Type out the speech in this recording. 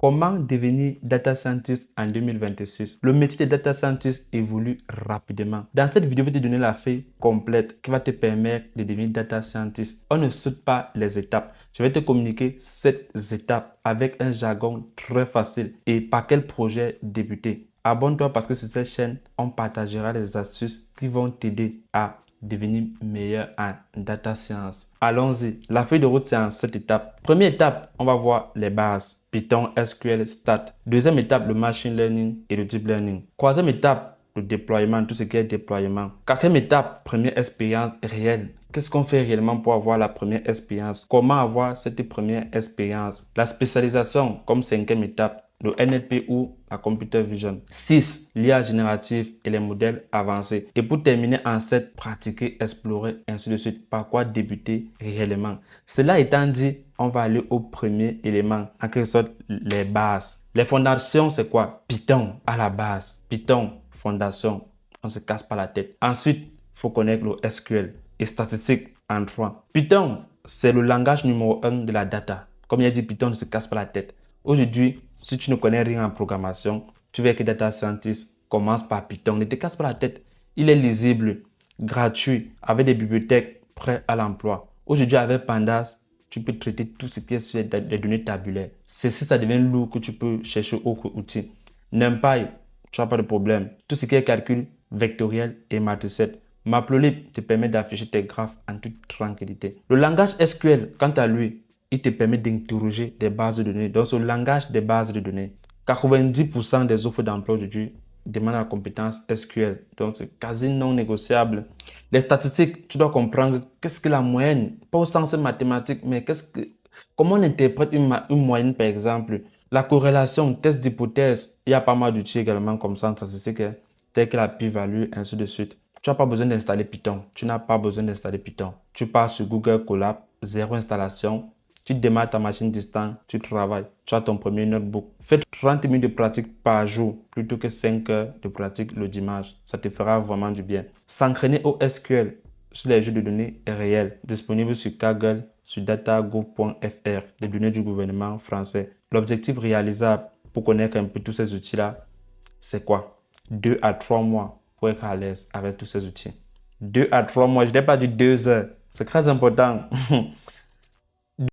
Comment devenir data scientist en 2026? Le métier de data scientist évolue rapidement. Dans cette vidéo, je vais te donner la feuille complète qui va te permettre de devenir data scientist. On ne saute pas les étapes. Je vais te communiquer 7 étapes avec un jargon très facile et par quel projet débuter. Abonne-toi parce que sur cette chaîne, on partagera des astuces qui vont t'aider à devenir meilleur en data science. Allons-y. La feuille de route, c'est en 7 étapes. Première étape, on va voir les bases. Python, SQL, Stat. Deuxième étape, le machine learning et le deep learning. Troisième étape, le déploiement, tout ce qui est déploiement. Quatrième étape, première expérience réelle. Qu'est-ce qu'on fait réellement pour avoir la première expérience? Comment avoir cette première expérience? La spécialisation comme cinquième étape, le NLP ou la computer vision. 6. L'IA générative et les modèles avancés. Et pour terminer en 7, pratiquer, explorer, ainsi de suite. Par quoi débuter réellement? Cela étant dit, on va aller au premier élément, en quelque sorte les bases. Les fondations, c'est quoi? Python à la base. Python, fondation. On ne se casse pas la tête. Ensuite, il faut connaître le SQL et statistique en 3. Python, c'est le langage numéro 1 de la data. Comme il a dit, Python ne se casse pas la tête. Aujourd'hui, si tu ne connais rien en programmation, tu veux que data scientist commence par Python. Ne te casse pas la tête. Il est lisible, gratuit, avec des bibliothèques prêtes à l'emploi. Aujourd'hui, avec Pandas, tu peux traiter tout ce qui est sur les données tabulaires. C'est si ça devient lourd que tu peux chercher autre outil. NumPy, tu n'as pas de problème. Tout ce qui est calcul vectoriel et matriciel. Matplotlib te permet d'afficher tes graphes en toute tranquillité. Le langage SQL, quant à lui, il te permet d'interroger des bases de données. Donc, ce langage des bases de données, 90% des offres d'emploi aujourd'hui demandent la compétence SQL. Donc, c'est quasi non négociable. Les statistiques, tu dois comprendre qu'est-ce que la moyenne, pas au sens mathématique, mais comment on interprète une moyenne, par exemple. La corrélation, test d'hypothèse, il y a pas mal d'outils également comme ça en statistique, tels que la p-value, ainsi de suite. Tu n'as pas besoin d'installer Python. Tu n'as pas besoin d'installer Python. Tu pars sur Google Colab, 0 installation. Tu démarres ta machine distante, tu travailles, tu as ton premier notebook. Fais 30 minutes de pratique par jour plutôt que 5 heures de pratique le dimanche. Ça te fera vraiment du bien. S'entraîner au SQL sur les jeux de données réels, disponibles sur Kaggle, sur datagouv.fr, les données du gouvernement français. L'objectif réalisable pour connaître un peu tous ces outils-là, c'est quoi? 2 à 3 mois pour être à l'aise avec tous ces outils. 2 à 3 mois, je n'ai pas dit 2 heures. C'est très important.